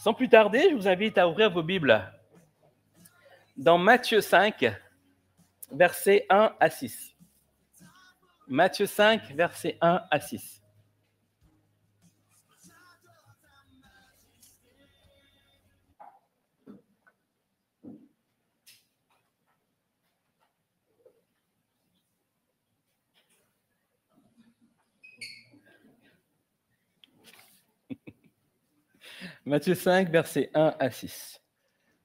Sans plus tarder, je vous invite à ouvrir vos Bibles dans Matthieu 5, versets 1 à 6. Matthieu 5, versets 1 à 6. Matthieu 5, versets 1 à 6.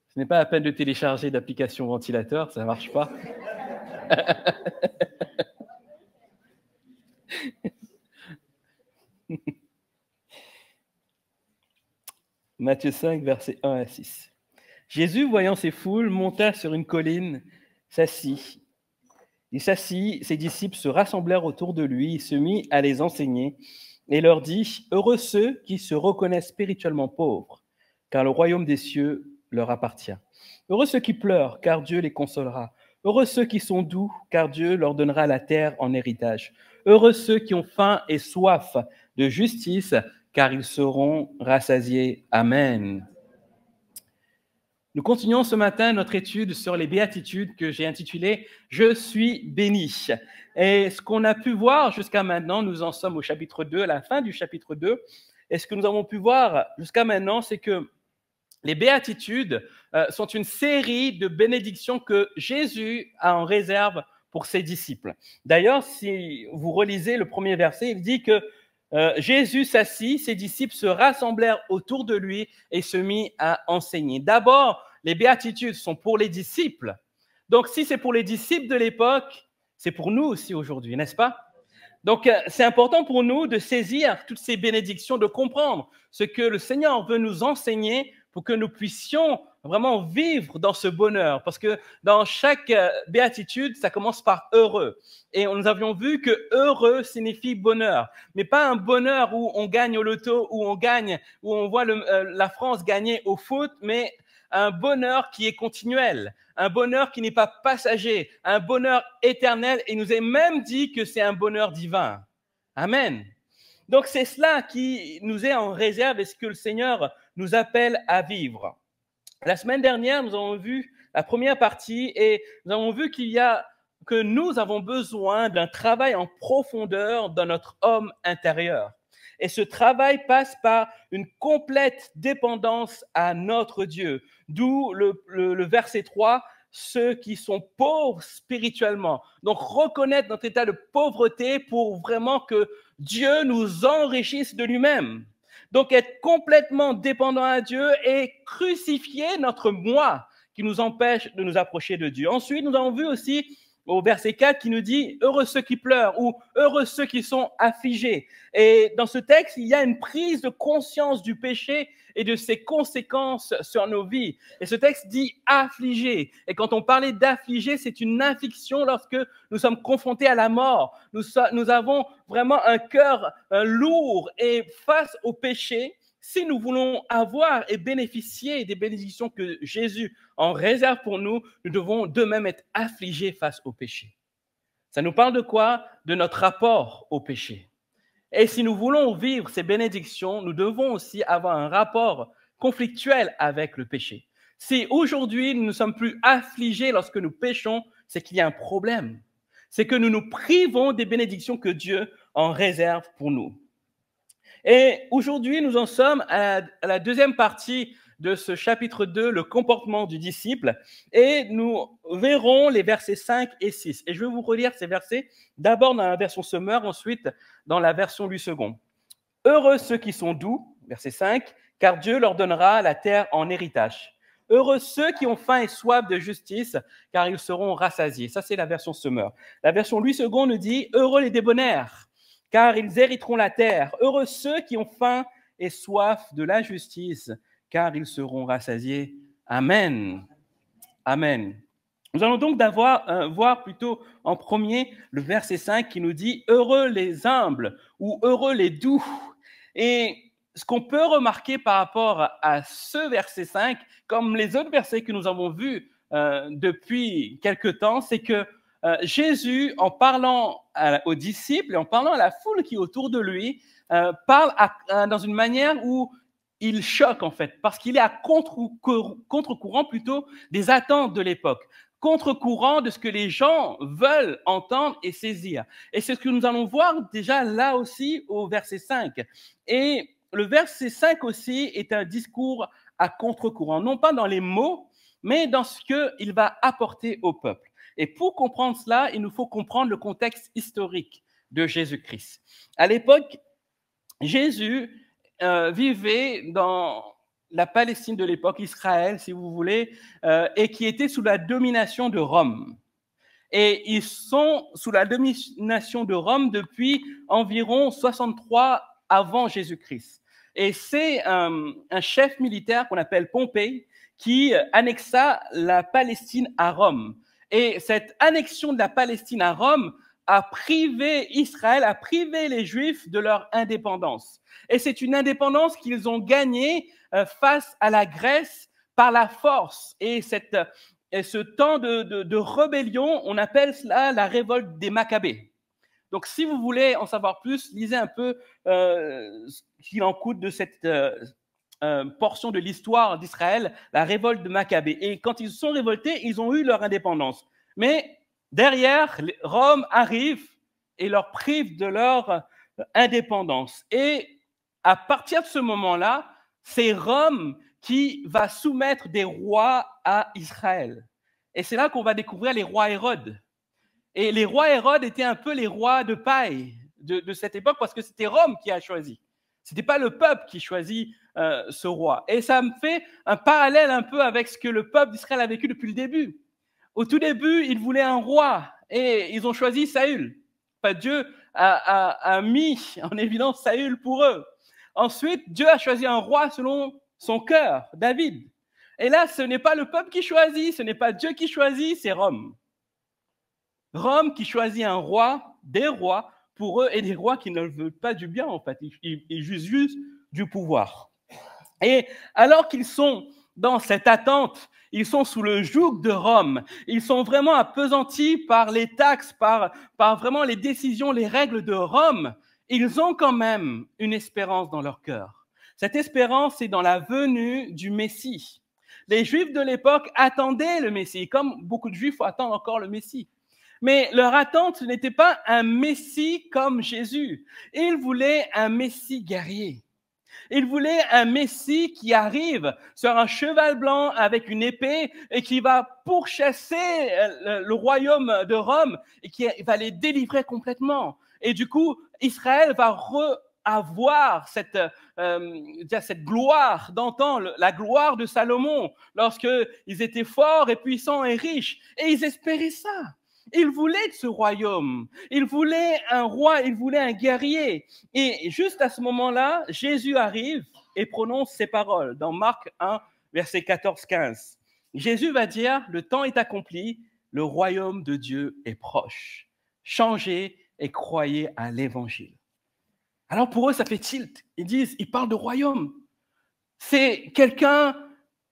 Ce n'est pas la peine de télécharger d'application ventilateur, ça ne marche pas. Matthieu 5, versets 1 à 6. Jésus, voyant ces foules, monta sur une colline, s'assit. Il s'assit, ses disciples se rassemblèrent autour de lui, il se mit à les enseigner et leur dit « Heureux ceux qui se reconnaissent spirituellement pauvres, car le royaume des cieux leur appartient. Heureux ceux qui pleurent, car Dieu les consolera. Heureux ceux qui sont doux, car Dieu leur donnera la terre en héritage. Heureux ceux qui ont faim et soif de justice, car ils seront rassasiés. Amen. » Nous continuons ce matin notre étude sur les béatitudes que j'ai intitulée « Je suis béni ». Et ce qu'on a pu voir jusqu'à maintenant, nous en sommes au chapitre 2, à la fin du chapitre 2. Et ce que nous avons pu voir jusqu'à maintenant, c'est que les béatitudes sont une série de bénédictions que Jésus a en réserve pour ses disciples. D'ailleurs, si vous relisez le premier verset, il dit que Jésus s'assit, ses disciples se rassemblèrent autour de lui et se mit à enseigner. D'abord, les béatitudes sont pour les disciples. Donc, si c'est pour les disciples de l'époque, c'est pour nous aussi aujourd'hui, n'est-ce pas? Donc, c'est important pour nous de saisir toutes ces bénédictions, de comprendre ce que le Seigneur veut nous enseigner pour que nous puissions vraiment vivre dans ce bonheur. Parce que dans chaque béatitude, ça commence par heureux. Et nous avions vu que heureux signifie bonheur, mais pas un bonheur où on gagne au loto, où on voit la France gagner au foot, mais un bonheur qui est continuel, un bonheur qui n'est pas passager, un bonheur éternel. Et il nous est même dit que c'est un bonheur divin. Amen. Donc c'est cela qui nous est en réserve et ce que le Seigneur nous appelle à vivre. La semaine dernière, nous avons vu la première partie et nous avons vu que nous avons besoin d'un travail en profondeur dans notre homme intérieur. Et ce travail passe par une complète dépendance à notre Dieu. D'où le verset 3, ceux qui sont pauvres spirituellement. Donc, reconnaître notre état de pauvreté pour vraiment que Dieu nous enrichisse de lui-même. Donc, être complètement dépendant à Dieu et crucifier notre moi qui nous empêche de nous approcher de Dieu. Ensuite, nous avons vu aussi au verset 4 qui nous dit « Heureux ceux qui pleurent » ou « Heureux ceux qui sont affligés ». Et dans ce texte, il y a une prise de conscience du péché et de ses conséquences sur nos vies. Et ce texte dit « affligé ». Et quand on parlait d'affligé, c'est une affliction lorsque nous sommes confrontés à la mort. Nous avons vraiment un cœur lourd et face au péché, si nous voulons avoir et bénéficier des bénédictions que Jésus en réserve pour nous, nous devons de même être affligés face au péché. Ça nous parle de quoi? De notre rapport au péché. Et si nous voulons vivre ces bénédictions, nous devons aussi avoir un rapport conflictuel avec le péché. Si aujourd'hui nous ne sommes plus affligés lorsque nous péchons, c'est qu'il y a un problème. C'est que nous nous privons des bénédictions que Dieu en réserve pour nous. Et aujourd'hui, nous en sommes à la deuxième partie de ce chapitre 2, le comportement du disciple, et nous verrons les versets 5 et 6. Et je vais vous relire ces versets, d'abord dans la version Sommer, ensuite dans la version Louis II. « Heureux ceux qui sont doux », verset 5, « car Dieu leur donnera la terre en héritage. Heureux ceux qui ont faim et soif de justice, car ils seront rassasiés. » Ça, c'est la version Sommer. La version Louis II nous dit « Heureux les débonnaires, car ils hériteront la terre. Heureux ceux qui ont faim et soif de la justice, car ils seront rassasiés. Amen. » Amen. Nous allons donc voir plutôt en premier le verset 5 qui nous dit « Heureux les humbles » ou « Heureux les doux ». Et ce qu'on peut remarquer par rapport à ce verset 5, comme les autres versets que nous avons vus depuis quelque temps, c'est que Jésus, en parlant aux disciples et en parlant à la foule qui est autour de lui, parle dans une manière où il choque en fait, parce qu'il est à contre-courant plutôt des attentes de l'époque, contre-courant de ce que les gens veulent entendre et saisir. Et c'est ce que nous allons voir déjà là aussi au verset 5. Et le verset 5 aussi est un discours à contre-courant, non pas dans les mots, mais dans ce qu'il va apporter au peuple. Et pour comprendre cela, il nous faut comprendre le contexte historique de Jésus-Christ. À l'époque, Jésus vivait dans la Palestine de l'époque, Israël, si vous voulez, et qui était sous la domination de Rome. Et ils sont sous la domination de Rome depuis environ 63 avant Jésus-Christ. Et c'est un chef militaire qu'on appelle Pompée qui annexa la Palestine à Rome. Et cette annexion de la Palestine à Rome a privé Israël, a privé les Juifs de leur indépendance. Et c'est une indépendance qu'ils ont gagnée face à la Grèce par la force. Et ce temps de rébellion, on appelle cela la révolte des Maccabées. Donc, si vous voulez en savoir plus, lisez un peu ce qu'il en coûte de cette portion de l'histoire d'Israël, la révolte de Maccabées. Et quand ils se sont révoltés, ils ont eu leur indépendance. Mais derrière, Rome arrive et leur prive de leur indépendance. Et à partir de ce moment-là, c'est Rome qui va soumettre des rois à Israël. Et c'est là qu'on va découvrir les rois Hérode. Et les rois Hérode étaient un peu les rois de paille de cette époque parce que c'était Rome qui a choisi. Ce n'était pas le peuple qui choisit ce roi. Et ça me fait un parallèle un peu avec ce que le peuple d'Israël a vécu depuis le début. Au tout début, ils voulaient un roi et ils ont choisi Saül. Enfin, Dieu a mis en évidence Saül pour eux. Ensuite, Dieu a choisi un roi selon son cœur, David. Et là, ce n'est pas le peuple qui choisit, ce n'est pas Dieu qui choisit, c'est Rome. Rome qui choisit un roi, des rois pour eux et des rois qui ne veulent pas du bien en fait, ils jugent juste du pouvoir. Et alors qu'ils sont dans cette attente, ils sont sous le joug de Rome, ils sont vraiment appesantis par les taxes, par vraiment les décisions, les règles de Rome, ils ont quand même une espérance dans leur cœur. Cette espérance, c'est dans la venue du Messie. Les Juifs de l'époque attendaient le Messie, comme beaucoup de Juifs attendent encore le Messie. Mais leur attente, ce n'était pas un Messie comme Jésus. Ils voulaient un Messie guerrier. Ils voulaient un Messie qui arrive sur un cheval blanc avec une épée et qui va pourchasser le royaume de Rome et qui va les délivrer complètement. Et du coup, Israël va avoir cette gloire d'antan, la gloire de Salomon, lorsqu'ils étaient forts et puissants et riches. Et ils espéraient ça. Ils voulaient ce royaume, ils voulaient un roi, ils voulaient un guerrier. Et juste à ce moment-là, Jésus arrive et prononce ces paroles dans Marc 1, verset 14-15. Jésus va dire, le temps est accompli, le royaume de Dieu est proche. Changez et croyez à l'évangile. Alors pour eux, ça fait tilt. Ils parlent de royaume. C'est quelqu'un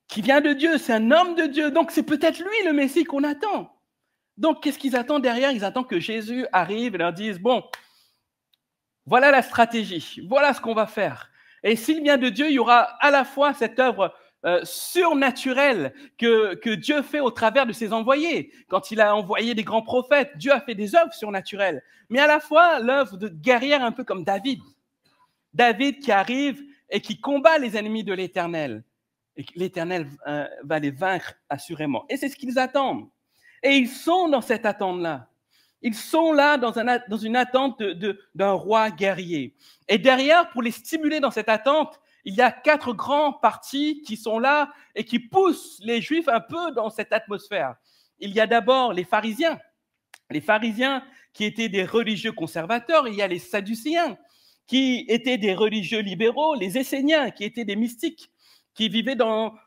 qui vient de Dieu, c'est un homme de Dieu, donc c'est peut-être lui le Messie qu'on attend. Donc, qu'est-ce qu'ils attendent derrière? Ils attendent que Jésus arrive et leur dise, bon, voilà la stratégie, voilà ce qu'on va faire. Et s'il vient de Dieu, il y aura à la fois cette œuvre surnaturelle que Dieu fait au travers de ses envoyés. Quand il a envoyé des grands prophètes, Dieu a fait des œuvres surnaturelles. Mais à la fois, l'œuvre de guerrière un peu comme David. David qui arrive et qui combat les ennemis de l'Éternel. Et l'Éternel va les vaincre assurément. Et c'est ce qu'ils attendent. Et ils sont dans cette attente-là. Ils sont là dans une attente d'un roi guerrier. Et derrière, pour les stimuler dans cette attente, il y a 4 grands partis qui sont là et qui poussent les Juifs un peu dans cette atmosphère. Il y a d'abord les pharisiens qui étaient des religieux conservateurs. Il y a les sadducéens qui étaient des religieux libéraux, les esséniens qui étaient des mystiques, qui vivaient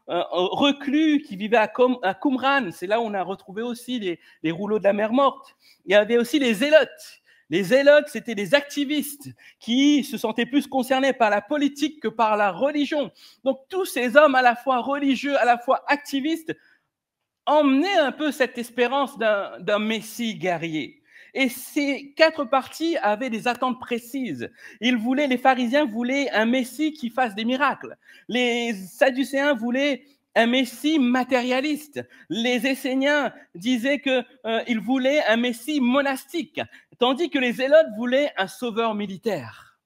reclus, qui vivaient à Qumran. C'est là où on a retrouvé aussi les rouleaux de la mer morte. Il y avait aussi les zélotes. Les zélotes, c'était des activistes qui se sentaient plus concernés par la politique que par la religion. Donc tous ces hommes à la fois religieux, à la fois activistes, emmenaient un peu cette espérance d'un Messie guerrier. Et ces 4 parties avaient des attentes précises. Les pharisiens voulaient un Messie qui fasse des miracles. Les Sadducéens voulaient un Messie matérialiste. Les Esséniens disaient qu'ils voulaient un Messie monastique, tandis que les Zélotes voulaient un sauveur militaire.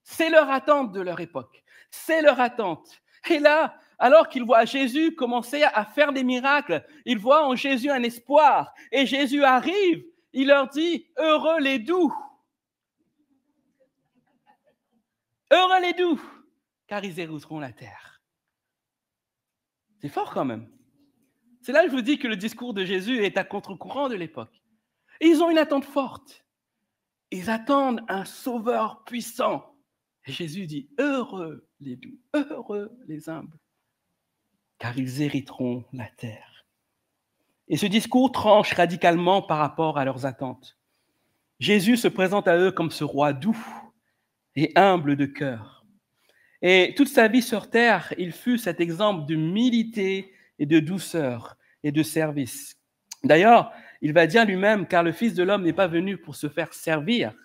C'est leur attente de leur époque. C'est leur attente. Et là, alors qu'ils voient Jésus commencer à faire des miracles, ils voient en Jésus un espoir. Et Jésus arrive, il leur dit « Heureux les doux ». Heureux les doux, car ils hériteront la terre. C'est fort quand même. C'est là que je vous dis que le discours de Jésus est à contre-courant de l'époque. Et ils ont une attente forte. Ils attendent un sauveur puissant. Et Jésus dit « Heureux les doux, heureux les humbles, car ils hériteront la terre. » Et ce discours tranche radicalement par rapport à leurs attentes. Jésus se présente à eux comme ce roi doux et humble de cœur. Et toute sa vie sur terre, il fut cet exemple d'humilité et de douceur et de service. D'ailleurs, il va dire lui-même, car le Fils de l'homme n'est pas venu pour se faire servir,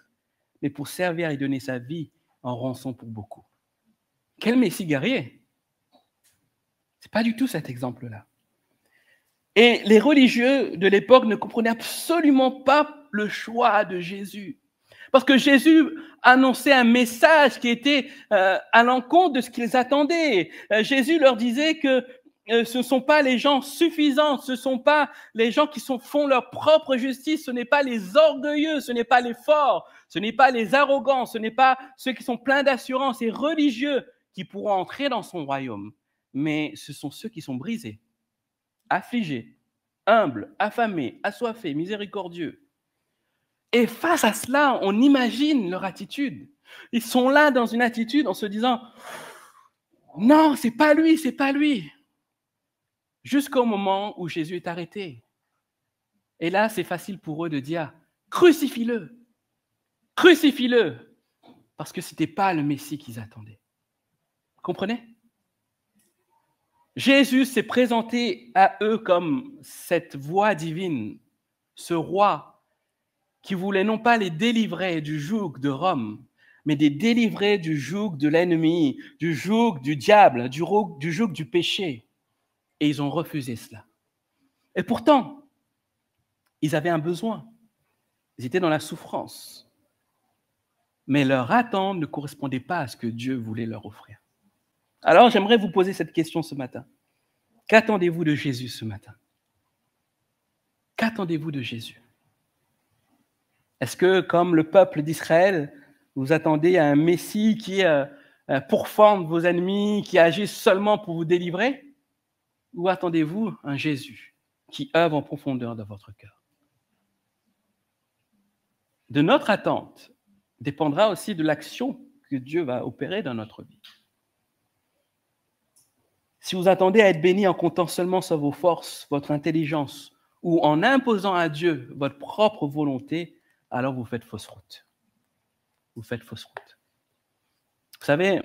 mais pour servir et donner sa vie en rançon pour beaucoup. Quel Messie guerrier! Ce n'est pas du tout cet exemple-là. Et les religieux de l'époque ne comprenaient absolument pas le choix de Jésus. Parce que Jésus annonçait un message qui était à l'encontre de ce qu'ils attendaient. Jésus leur disait que ce ne sont pas les gens suffisants, ce ne sont pas les gens qui font leur propre justice, ce n'est pas les orgueilleux, ce n'est pas les forts, ce n'est pas les arrogants, ce n'est pas ceux qui sont pleins d'assurance et religieux qui pourront entrer dans son royaume, mais ce sont ceux qui sont brisés, affligés, humbles, affamés, assoiffés, miséricordieux. Et face à cela, on imagine leur attitude. Ils sont là dans une attitude en se disant « Non, c'est pas lui, c'est pas lui ». Jusqu'au moment où Jésus est arrêté. Et là, c'est facile pour eux de dire « Crucifie-le, crucifie-le », parce que ce n'était pas le Messie qu'ils attendaient. Vous comprenez? Jésus s'est présenté à eux comme cette voix divine, ce roi qui voulait non pas les délivrer du joug de Rome, mais les délivrer du joug de l'ennemi, du joug du diable, du joug du péché. Et ils ont refusé cela. Et pourtant, ils avaient un besoin. Ils étaient dans la souffrance. Mais leur attente ne correspondait pas à ce que Dieu voulait leur offrir. Alors, j'aimerais vous poser cette question ce matin. Qu'attendez-vous de Jésus ce matin? Qu'attendez-vous de Jésus? Est-ce que, comme le peuple d'Israël, vous attendez à un Messie qui pourforme vos ennemis, qui agit seulement pour vous délivrer? Ou attendez-vous un Jésus qui œuvre en profondeur dans votre cœur? De notre attente dépendra aussi de l'action que Dieu va opérer dans notre vie. Si vous attendez à être béni en comptant seulement sur vos forces, votre intelligence, ou en imposant à Dieu votre propre volonté, alors vous faites fausse route. Vous faites fausse route. Vous savez,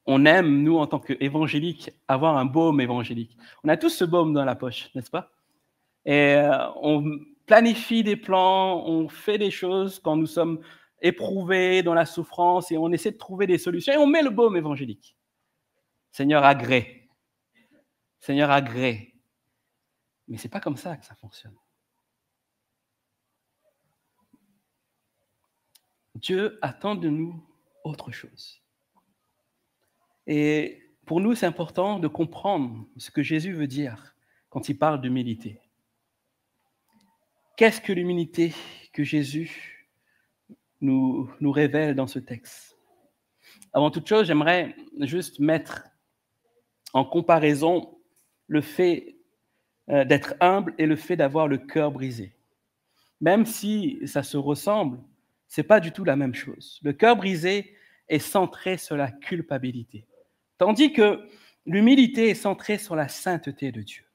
on aime, nous, en tant qu'évangéliques, avoir un baume évangélique. On a tous ce baume dans la poche, n'est-ce pas? Et on planifie des plans, on fait des choses quand nous sommes éprouvés dans la souffrance et on essaie de trouver des solutions et on met le baume évangélique. Seigneur, agrée. Seigneur, agrée. Mais ce n'est pas comme ça que ça fonctionne. Dieu attend de nous autre chose. Et pour nous, c'est important de comprendre ce que Jésus veut dire quand il parle d'humilité. Qu'est-ce que l'humilité que Jésus nous révèle dans ce texte? Avant toute chose, j'aimerais juste mettre en comparaison le fait d'être humble et le fait d'avoir le cœur brisé. Même si ça se ressemble, ce n'est pas du tout la même chose. Le cœur brisé est centré sur la culpabilité, tandis que l'humilité est centrée sur la sainteté de Dieu.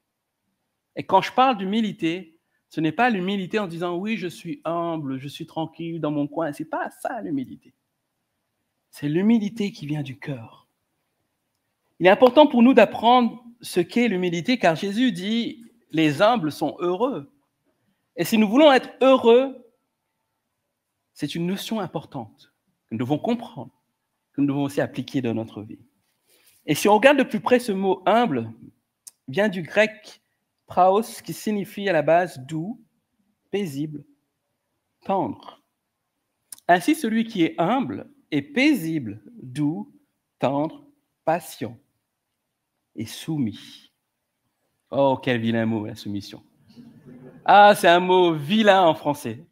Et quand je parle d'humilité, ce n'est pas l'humilité en disant « oui, je suis humble, je suis tranquille dans mon coin ». Ce n'est pas ça l'humilité. C'est l'humilité qui vient du cœur. Il est important pour nous d'apprendre ce qu'est l'humilité, car Jésus dit « les humbles sont heureux ». Et si nous voulons être heureux, c'est une notion importante que nous devons comprendre, que nous devons aussi appliquer dans notre vie. Et si on regarde de plus près, ce mot humble vient du grec praos, qui signifie à la base doux, paisible, tendre. Ainsi, celui qui est humble est paisible, doux, tendre, patient et soumis. Oh, quel vilain mot, la soumission. Ah, c'est un mot vilain en français.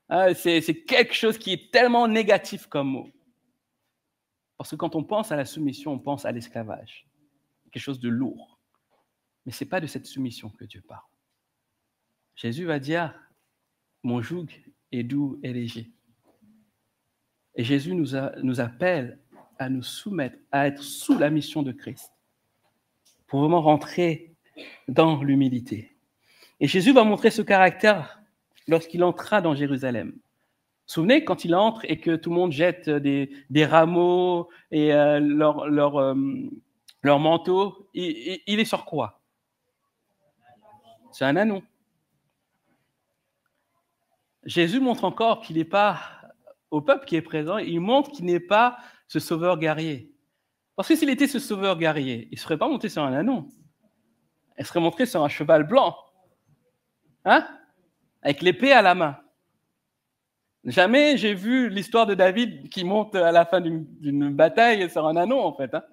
Ah, c'est quelque chose qui est tellement négatif comme mot. Parce que quand on pense à la soumission, on pense à l'esclavage. Quelque chose de lourd. Mais ce n'est pas de cette soumission que Dieu parle. Jésus va dire, mon joug est doux et léger. Et Jésus nous appelle à nous soumettre, à être sous la mission de Christ, pour vraiment rentrer dans l'humilité. Et Jésus va montrer ce caractère lorsqu'il entra dans Jérusalem. Vous vous souvenez, quand il entre et que tout le monde jette des rameaux et leur manteau, il est sur quoi? C'est un ânon. Jésus montre encore qu'il n'est pas, au peuple qui est présent, il montre qu'il n'est pas ce sauveur guerrier. Parce que s'il était ce sauveur guerrier, il ne serait pas monté sur un ânon. Il serait monté sur un cheval blanc, hein, avec l'épée à la main. Jamais j'ai vu l'histoire de David qui monte à la fin d'une bataille sur un ânon, en fait. Hein.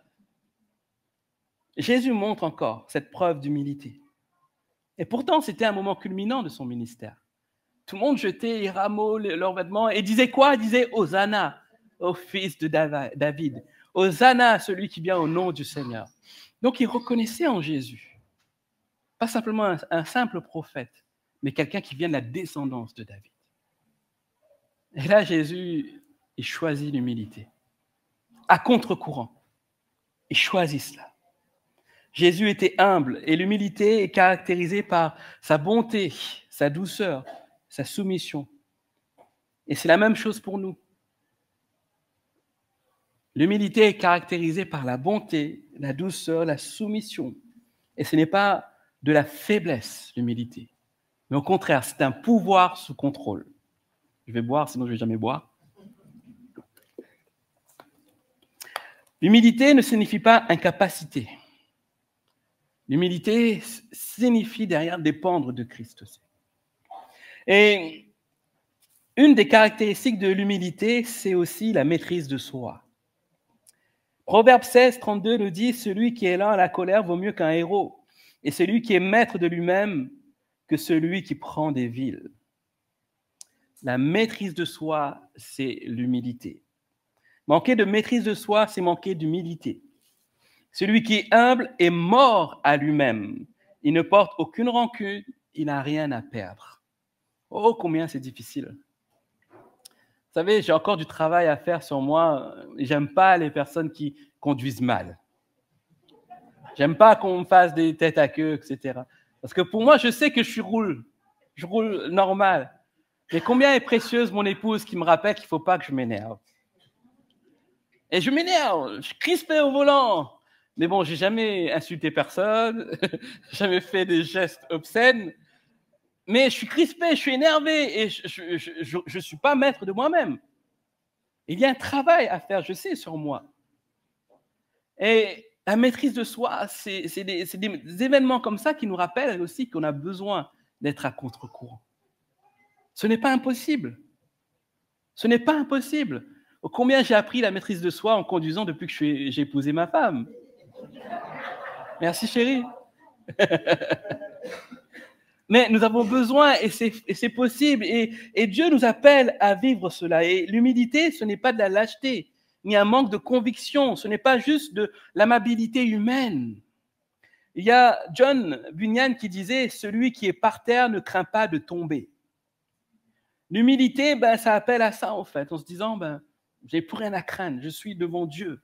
Jésus montre encore cette preuve d'humilité. Et pourtant, c'était un moment culminant de son ministère. Tout le monde jetait les rameaux, leurs vêtements, et disait quoi? Il disait « Hosanna au fils de David ». « Hosanna à celui qui vient au nom du Seigneur ». Donc, il reconnaissait en Jésus, pas simplement un simple prophète, mais quelqu'un qui vient de la descendance de David. Et là, Jésus, il choisit l'humilité, à contre-courant. Il choisit cela. Jésus était humble et l'humilité est caractérisée par sa bonté, sa douceur, sa soumission. Et c'est la même chose pour nous. L'humilité est caractérisée par la bonté, la douceur, la soumission. Et ce n'est pas de la faiblesse, l'humilité. Mais au contraire, c'est un pouvoir sous contrôle. Je vais boire, sinon je ne vais jamais boire. L'humilité ne signifie pas incapacité. L'humilité signifie derrière dépendre de Christ aussi. Et une des caractéristiques de l'humilité, c'est aussi la maîtrise de soi. Proverbe 16, 32 nous dit « Celui qui est lent à la colère vaut mieux qu'un héros, et celui qui est maître de lui-même que celui qui prend des villes. » La maîtrise de soi, c'est l'humilité. Manquer de maîtrise de soi, c'est manquer d'humilité. Celui qui est humble est mort à lui-même. Il ne porte aucune rancune, il n'a rien à perdre. Oh, combien c'est difficile. Vous savez, j'ai encore du travail à faire sur moi. J'aime pas les personnes qui conduisent mal. J'aime pas qu'on me fasse des têtes à queue, etc. Parce que pour moi, je sais que je roule normal. Mais combien est précieuse mon épouse qui me rappelle qu'il ne faut pas que je m'énerve. Et je m'énerve, je suis crispé au volant. Mais bon, j'ai jamais insulté personne, jamais fait des gestes obscènes. Mais je suis crispé, je suis énervé et je ne suis pas maître de moi-même. Il y a un travail à faire, je sais, sur moi. Et la maîtrise de soi, c'est des événements comme ça qui nous rappellent aussi qu'on a besoin d'être à contre-courant. Ce n'est pas impossible. Ce n'est pas impossible. Combien j'ai appris la maîtrise de soi en conduisant depuis que j'ai épousé ma femme. Merci chérie. Mais nous avons besoin et c'est possible. Et Dieu nous appelle à vivre cela. Et l'humilité, ce n'est pas de la lâcheté, ni un manque de conviction. Ce n'est pas juste de l'amabilité humaine. Il y a John Bunyan qui disait « Celui qui est par terre ne craint pas de tomber ». L'humilité, ça appelle à ça en fait, en se disant « j'ai plus rien à craindre, je suis devant Dieu ».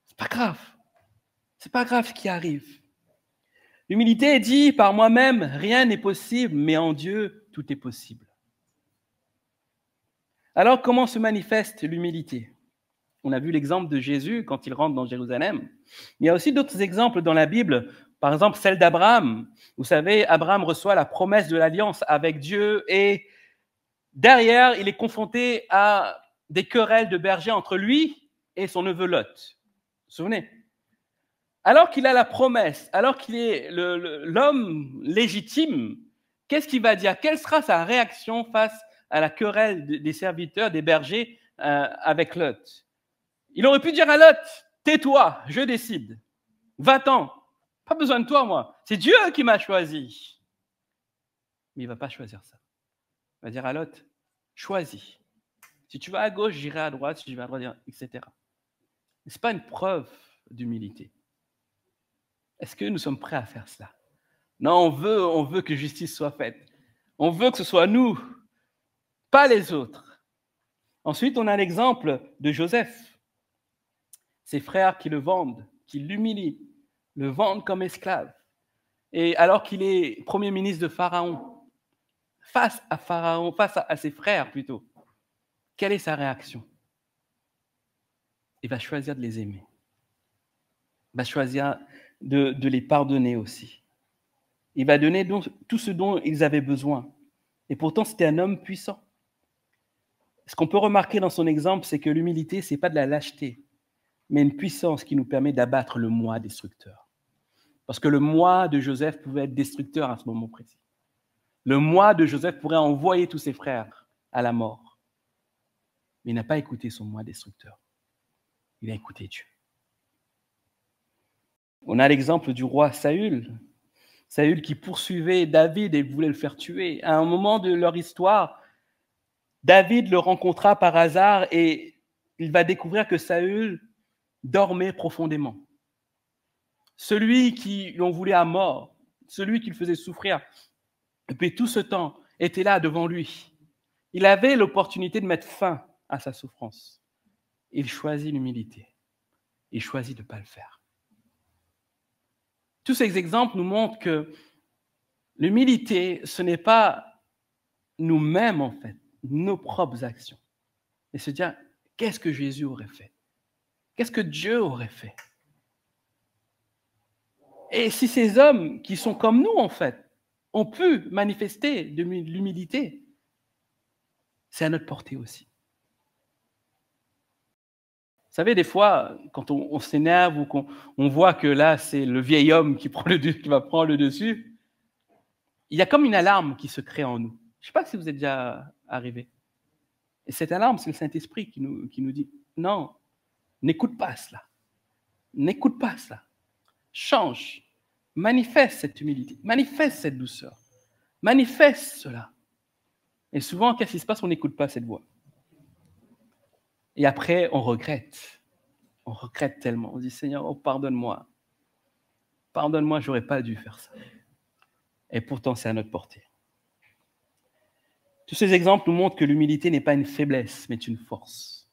C'est pas grave. C'est pas grave ce qui arrive. L'humilité dit par moi-même, rien n'est possible, mais en Dieu, tout est possible. Alors, comment se manifeste l'humilité? On a vu l'exemple de Jésus quand il rentre dans Jérusalem. Il y a aussi d'autres exemples dans la Bible Par exemple, celle d'Abraham. Vous savez, Abraham reçoit la promesse de l'alliance avec Dieu et derrière, il est confronté à des querelles de bergers entre lui et son neveu Lot. Vous vous souvenez? Alors qu'il a la promesse, alors qu'il est l'homme légitime, qu'est-ce qu'il va dire? Quelle sera sa réaction face à la querelle des serviteurs, des bergers avec Lot? Il aurait pu dire à Lot, tais-toi, je décide, va-t'en, pas besoin de toi, moi, c'est Dieu qui m'a choisi. Mais il ne va pas choisir ça. Il va dire à Lot, choisis. Si tu vas à gauche, j'irai à droite, si je vais à droite, etc. Ce n'est pas une preuve d'humilité. Est-ce que nous sommes prêts à faire cela? Non, on veut que justice soit faite. On veut que ce soit nous, pas les autres. Ensuite, on a l'exemple de Joseph. Ses frères qui le vendent, qui l'humilient, le vendent comme esclave. Et alors qu'il est premier ministre de Pharaon, face à ses frères plutôt, quelle est sa réaction? Il va choisir de les aimer. Il va choisir de les pardonner aussi. Il va donner donc tout ce dont ils avaient besoin. Et pourtant, c'était un homme puissant. Ce qu'on peut remarquer dans son exemple, c'est que l'humilité, ce n'est pas de la lâcheté, mais une puissance qui nous permet d'abattre le moi destructeur. Parce que le moi de Joseph pouvait être destructeur à ce moment précis. Le moi de Joseph pourrait envoyer tous ses frères à la mort. Mais il n'a pas écouté son moi destructeur. Il a écouté Dieu. On a l'exemple du roi Saül. Saül qui poursuivait David et voulait le faire tuer. À un moment de leur histoire, David le rencontra par hasard et il va découvrir que Saül dormait profondément. Celui qui l'on voulait à mort, celui qui le faisait souffrir, depuis tout ce temps, était là devant lui. Il avait l'opportunité de mettre fin à sa souffrance. Il choisit l'humilité. Il choisit de ne pas le faire. Tous ces exemples nous montrent que l'humilité, ce n'est pas nous-mêmes, en fait, nos propres actions. Et se dire, qu'est-ce que Jésus aurait fait? Qu'est-ce que Dieu aurait fait? Et si ces hommes qui sont comme nous, en fait, ont pu manifester de l'humilité, c'est à notre portée aussi. Vous savez, des fois, quand on s'énerve ou qu'on voit que là, c'est le vieil homme qui va prendre le dessus, il y a comme une alarme qui se crée en nous. Je ne sais pas si vous êtes déjà arrivé. Et cette alarme, c'est le Saint-Esprit qui nous dit, non, n'écoute pas cela. N'écoute pas cela. Change. Manifeste cette humilité. Manifeste cette douceur. Manifeste cela. Et souvent, qu'est-ce qui se passe? On n'écoute pas cette voix. Et après, on regrette. On regrette tellement. On dit, Seigneur, oh, pardonne-moi. Pardonne-moi, je n'aurais pas dû faire ça. Et pourtant, c'est à notre portée. Tous ces exemples nous montrent que l'humilité n'est pas une faiblesse, mais une force.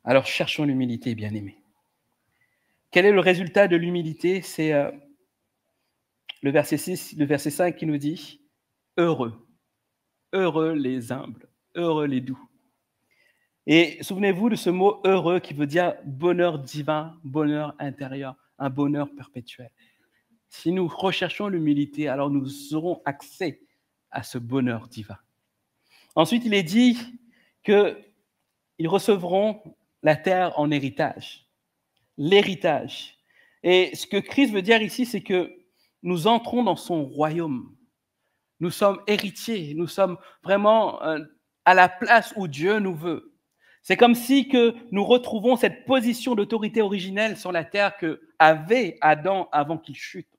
Alors, cherchons l'humilité, bien-aimés. Quel est le résultat de l'humilité? C'est le verset 6, le verset 5 qui nous dit « Heureux, heureux les humbles, heureux les doux ». Et souvenez-vous de ce mot « heureux » qui veut dire bonheur divin, bonheur intérieur, un bonheur perpétuel. Si nous recherchons l'humilité, alors nous aurons accès à ce bonheur divin. Ensuite, il est dit qu'ils recevront la terre en héritage, l'héritage. Et ce que Christ veut dire ici, c'est que nous entrons dans son royaume. Nous sommes héritiers, nous sommes vraiment à la place où Dieu nous veut. C'est comme si que nous retrouvons cette position d'autorité originelle sur la terre qu'avait Adam avant qu'il chute.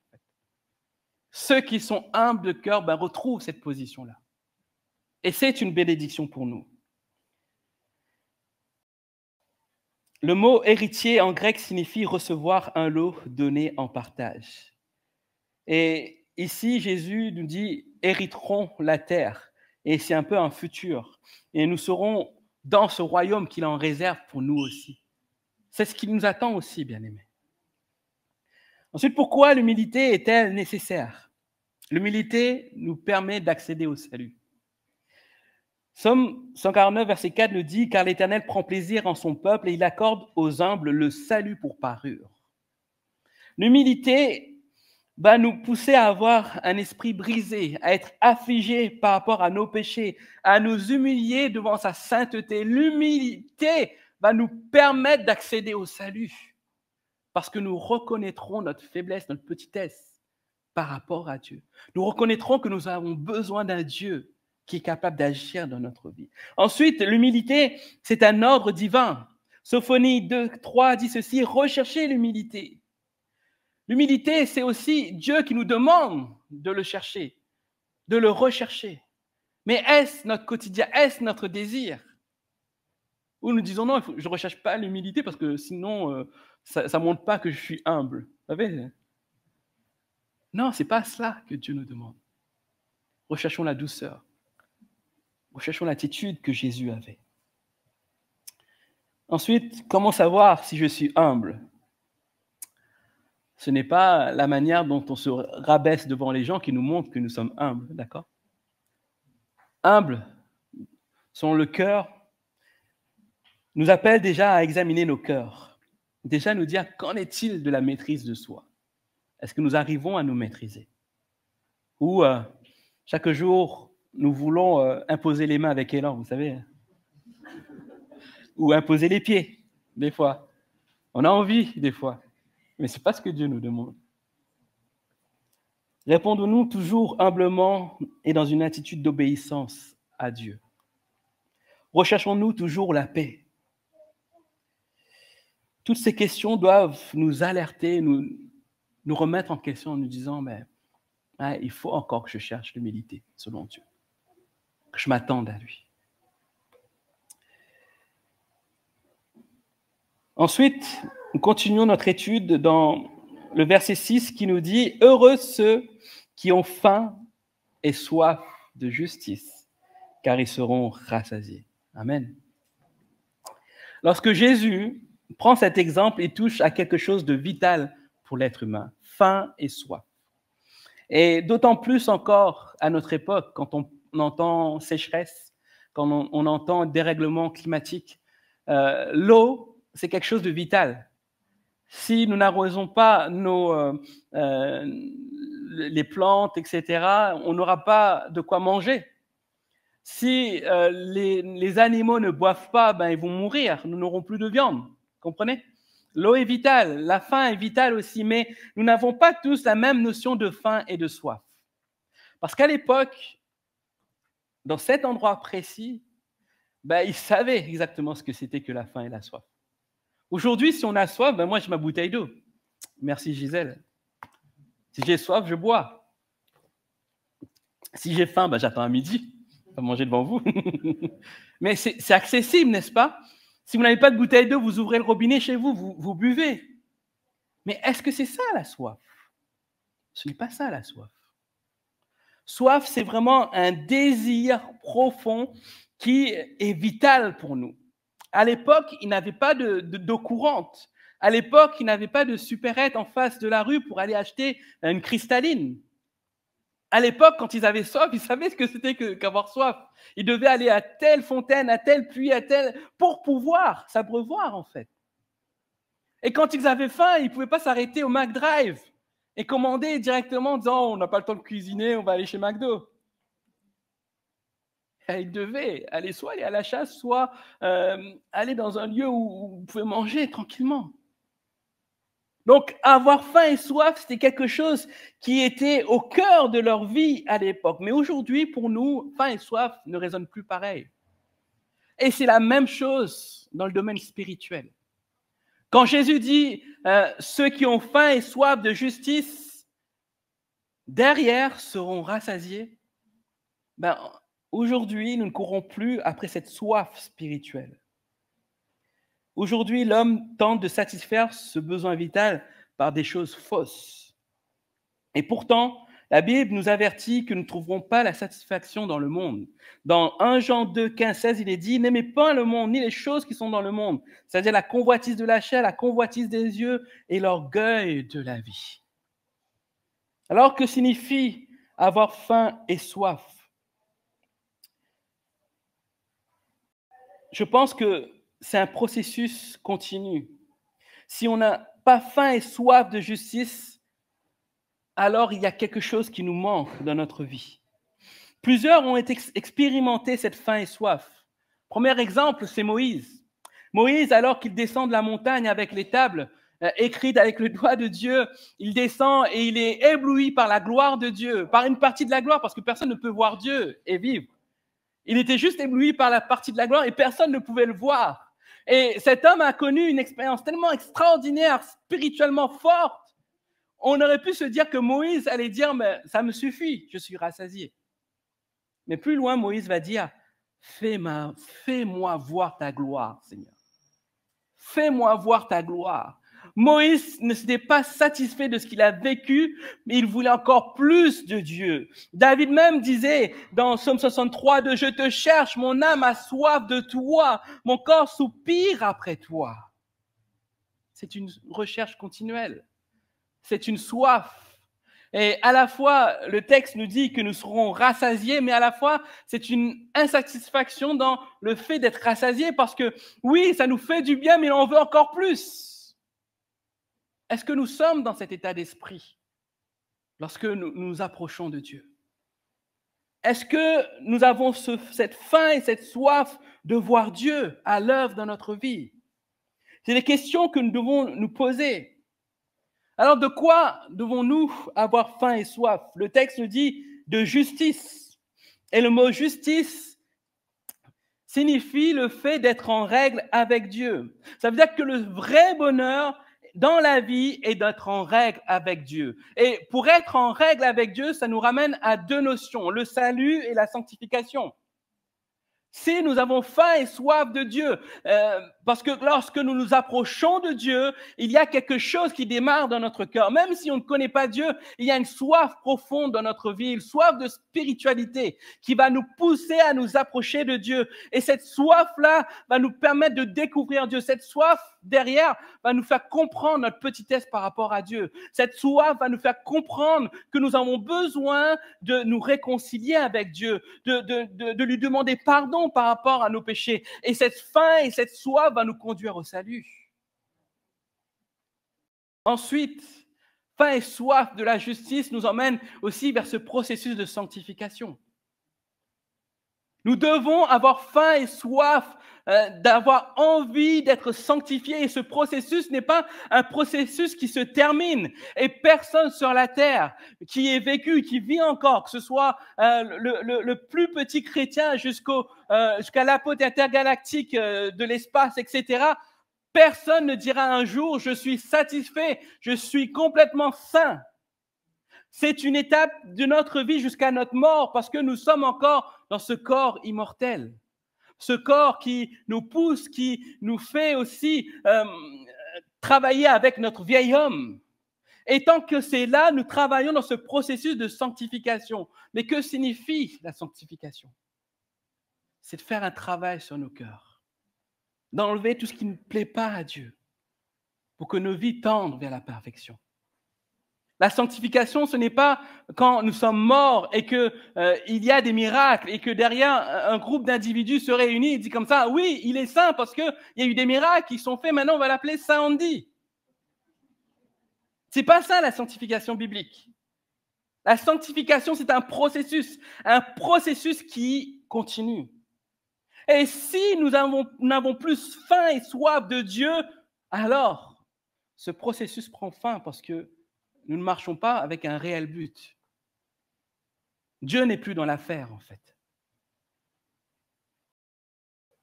Ceux qui sont humbles de cœur retrouvent cette position-là. Et c'est une bénédiction pour nous. Le mot héritier en grec signifie recevoir un lot donné en partage. Et ici, Jésus nous dit hériteront la terre. Et c'est un peu un futur. Et nous serons dans ce royaume qu'il en réserve pour nous aussi. C'est ce qui nous attend aussi, bien-aimés. Ensuite, pourquoi l'humilité est-elle nécessaire? L'humilité nous permet d'accéder au salut. Psaume 149, verset 4 nous dit « Car l'Éternel prend plaisir en son peuple et il accorde aux humbles le salut pour parure. » L'humilité va nous pousser à avoir un esprit brisé, à être affligé par rapport à nos péchés, à nous humilier devant sa sainteté. L'humilité va nous permettre d'accéder au salut parce que nous reconnaîtrons notre faiblesse, notre petitesse par rapport à Dieu. Nous reconnaîtrons que nous avons besoin d'un Dieu qui est capable d'agir dans notre vie. Ensuite, l'humilité, c'est un ordre divin. Sophonie 2:3 dit ceci, recherchez l'humilité. L'humilité, c'est aussi Dieu qui nous demande de le chercher, de le rechercher. Mais est-ce notre quotidien? Est-ce notre désir? Ou nous disons non, je ne recherche pas l'humilité parce que sinon, ça ne montre pas que je suis humble. Vous savez? Non, ce n'est pas cela que Dieu nous demande. Recherchons la douceur. Recherchons l'attitude que Jésus avait. Ensuite, comment savoir si je suis humble? Ce n'est pas la manière dont on se rabaisse devant les gens qui nous montre que nous sommes humbles, d'accord? Humble, selon le cœur, nous appelle déjà à examiner nos cœurs. Déjà nous dire, qu'en est-il de la maîtrise de soi? Est-ce que nous arrivons à nous maîtriser? Ou chaque jour, nous voulons imposer les mains avec élan, vous savez? Ou imposer les pieds, des fois. On a envie, des fois. Mais ce n'est pas ce que Dieu nous demande. Répondons-nous toujours humblement et dans une attitude d'obéissance à Dieu. Recherchons-nous toujours la paix. Toutes ces questions doivent nous alerter, nous remettre en question en nous disant, mais il faut encore que je cherche l'humilité, selon Dieu, que je m'attende à lui. Ensuite, nous continuons notre étude dans le verset 6 qui nous dit « Heureux ceux qui ont faim et soif de justice, car ils seront rassasiés. » Amen. Lorsque Jésus prend cet exemple, il touche à quelque chose de vital pour l'être humain, faim et soif. Et d'autant plus encore à notre époque, quand on entend sécheresse, quand on entend dérèglement climatique, l'eau, c'est quelque chose de vital. Si nous n'arrosons pas les plantes, etc., on n'aura pas de quoi manger. Si les animaux ne boivent pas, ils vont mourir, nous n'aurons plus de viande. Comprenez? L'eau est vitale, la faim est vitale aussi, mais nous n'avons pas tous la même notion de faim et de soif. Parce qu'à l'époque, dans cet endroit précis, ils savaient exactement ce que c'était que la faim et la soif. Aujourd'hui, si on a soif, moi j'ai ma bouteille d'eau. Merci Gisèle. Si j'ai soif, je bois. Si j'ai faim, j'attends à midi. Je vais manger devant vous. Mais c'est accessible, n'est-ce pas? Si vous n'avez pas de bouteille d'eau, vous ouvrez le robinet chez vous, vous buvez. Mais est-ce que c'est ça la soif? Ce n'est pas ça la soif. Soif, c'est vraiment un désir profond qui est vital pour nous. À l'époque, ils n'avaient pas d'eau courante. À l'époque, ils n'avaient pas de supérette en face de la rue pour aller acheter une cristalline. À l'époque, quand ils avaient soif, ils savaient ce que c'était qu'avoir soif. Ils devaient aller à telle fontaine, à tel puits, pour pouvoir s'abreuvoir, en fait. Et quand ils avaient faim, ils ne pouvaient pas s'arrêter au McDrive et commander directement en disant « on n'a pas le temps de cuisiner, on va aller chez McDo ». Ils devaient aller soit aller à la chasse, soit aller dans un lieu où vous pouvez manger tranquillement. Donc, avoir faim et soif, c'était quelque chose qui était au cœur de leur vie à l'époque. Mais aujourd'hui, pour nous, faim et soif ne résonnent plus pareil. Et c'est la même chose dans le domaine spirituel. Quand Jésus dit ceux qui ont faim et soif de justice, derrière seront rassasiés, aujourd'hui, nous ne courons plus après cette soif spirituelle. Aujourd'hui, l'homme tente de satisfaire ce besoin vital par des choses fausses. Et pourtant, la Bible nous avertit que nous ne trouverons pas la satisfaction dans le monde. Dans 1 Jean 2, 15, 16, il est dit « N'aimez pas le monde, ni les choses qui sont dans le monde, c'est-à-dire la convoitise de la chair, la convoitise des yeux et l'orgueil de la vie. » Alors, que signifie avoir faim et soif? Je pense que c'est un processus continu. Si on n'a pas faim et soif de justice, alors il y a quelque chose qui nous manque dans notre vie. Plusieurs ont expérimenté cette faim et soif. Premier exemple, c'est Moïse. Moïse, alors qu'il descend de la montagne avec les tables écrites avec le doigt de Dieu, il descend et il est ébloui par la gloire de Dieu, par une partie de la gloire, parce que personne ne peut voir Dieu et vivre. Il était juste ébloui par la partie de la gloire et personne ne pouvait le voir. Et cet homme a connu une expérience tellement extraordinaire, spirituellement forte. On aurait pu se dire que Moïse allait dire, mais ça me suffit, je suis rassasié. Mais plus loin, Moïse va dire, fais-moi voir ta gloire, Seigneur. Fais-moi voir ta gloire. Moïse ne s'était pas satisfait de ce qu'il a vécu, mais il voulait encore plus de Dieu. David même disait dans Psaume 63, « Je te cherche, mon âme a soif de toi, mon corps soupire après toi. » C'est une recherche continuelle. C'est une soif. Et à la fois, le texte nous dit que nous serons rassasiés, mais à la fois, c'est une insatisfaction dans le fait d'être rassasiés parce que, oui, ça nous fait du bien, mais on veut encore plus. Est-ce que nous sommes dans cet état d'esprit lorsque nous nous approchons de Dieu? Est-ce que nous avons cette faim et cette soif de voir Dieu à l'œuvre dans notre vie? C'est des questions que nous devons nous poser. Alors, de quoi devons-nous avoir faim et soif? Le texte nous dit de justice. Et le mot justice signifie le fait d'être en règle avec Dieu. Ça veut dire que le vrai bonheur dans la vie est d'être en règle avec Dieu. Et pour être en règle avec Dieu, ça nous ramène à deux notions, le salut et la sanctification. Si nous avons faim et soif de Dieu, parce que lorsque nous nous approchons de Dieu, il y a quelque chose qui démarre dans notre cœur. Même si on ne connaît pas Dieu, il y a une soif profonde dans notre vie, une soif de spiritualité qui va nous pousser à nous approcher de Dieu. Et cette soif-là va nous permettre de découvrir Dieu. Cette soif, derrière, va nous faire comprendre notre petitesse par rapport à Dieu. Cette soif va nous faire comprendre que nous avons besoin de nous réconcilier avec Dieu, de lui demander pardon par rapport à nos péchés. Et cette faim et cette soif va nous conduire au salut. Ensuite, faim et soif de la justice nous emmène aussi vers ce processus de sanctification. Nous devons avoir faim et soif d'avoir envie d'être sanctifiés. Et ce processus n'est pas un processus qui se termine. Et personne sur la terre qui est vécu, qui vit encore, que ce soit le plus petit chrétien jusqu'à l'apôtre intergalactique de l'espace, etc., personne ne dira un jour « je suis satisfait, je suis complètement saint ». C'est une étape de notre vie jusqu'à notre mort parce que nous sommes encore dans ce corps immortel. Ce corps qui nous pousse, qui nous fait aussi travailler avec notre vieil homme. Et tant que c'est là, nous travaillons dans ce processus de sanctification. Mais que signifie la sanctification? C'est de faire un travail sur nos cœurs, d'enlever tout ce qui ne plaît pas à Dieu pour que nos vies tendent vers la perfection. La sanctification, ce n'est pas quand nous sommes morts et qu'il y a des miracles et que derrière un groupe d'individus se réunit et dit comme ça, oui, il est saint parce qu'il y a eu des miracles qui sont faits, maintenant on va l'appeler Saint Andy. C'est pas ça la sanctification biblique. La sanctification, c'est un processus qui continue. Et si nous n'avons plus faim et soif de Dieu, alors ce processus prend fin parce que nous ne marchons pas avec un réel but. Dieu n'est plus dans l'affaire, en fait.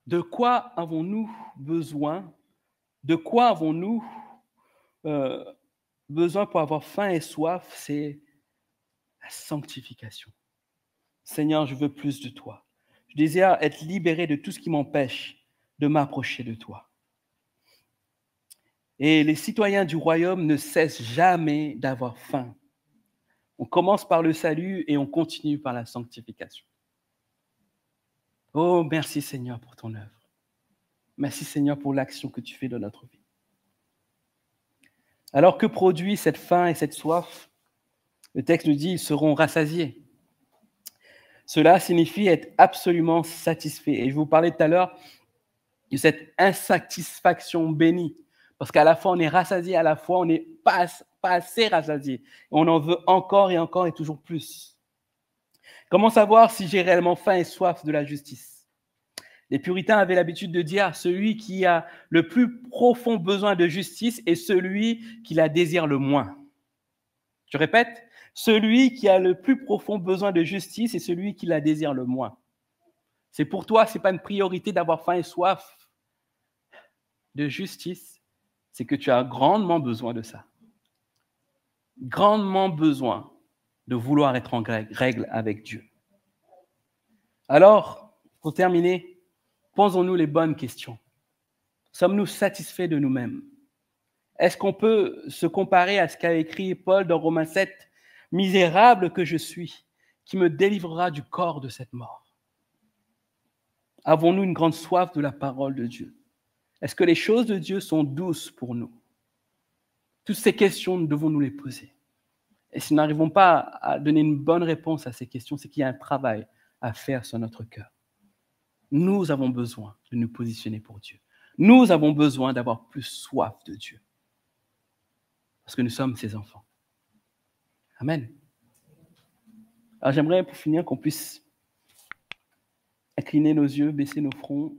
De quoi avons-nous besoin? De quoi avons-nous besoin pour avoir faim et soif? C'est la sanctification. Seigneur, je veux plus de toi. Je désire être libéré de tout ce qui m'empêche de m'approcher de toi. Et les citoyens du royaume ne cessent jamais d'avoir faim. On commence par le salut et on continue par la sanctification. Oh, merci Seigneur pour ton œuvre. Merci Seigneur pour l'action que tu fais dans notre vie. Alors que produit cette faim et cette soif? Le texte nous dit, ils seront rassasiés. Cela signifie être absolument satisfait. Et je vous parlais tout à l'heure de cette insatisfaction bénie. Parce qu'à la fois, on est rassasié, à la fois, on n'est pas pas assez rassasiés. On en veut encore et toujours plus. Comment savoir si j'ai réellement faim et soif de la justice? Les puritains avaient l'habitude de dire: celui qui a le plus profond besoin de justice est celui qui la désire le moins. Je répète, celui qui a le plus profond besoin de justice est celui qui la désire le moins. C'est pour toi, ce n'est pas une priorité d'avoir faim et soif de justice, c'est que tu as grandement besoin de ça. Grandement besoin de vouloir être en règle avec Dieu. Alors, pour terminer, posons-nous les bonnes questions. Sommes-nous satisfaits de nous-mêmes? Est-ce qu'on peut se comparer à ce qu'a écrit Paul dans Romains 7? « Misérable que je suis, qui me délivrera du corps de cette mort ?» Avons-nous une grande soif de la parole de Dieu? Est-ce que les choses de Dieu sont douces pour nous? Toutes ces questions, nous devons nous les poser. Et si nous n'arrivons pas à donner une bonne réponse à ces questions, c'est qu'il y a un travail à faire sur notre cœur. Nous avons besoin de nous positionner pour Dieu. Nous avons besoin d'avoir plus soif de Dieu. Parce que nous sommes ses enfants. Amen. Alors j'aimerais pour finir qu'on puisse incliner nos yeux, baisser nos fronts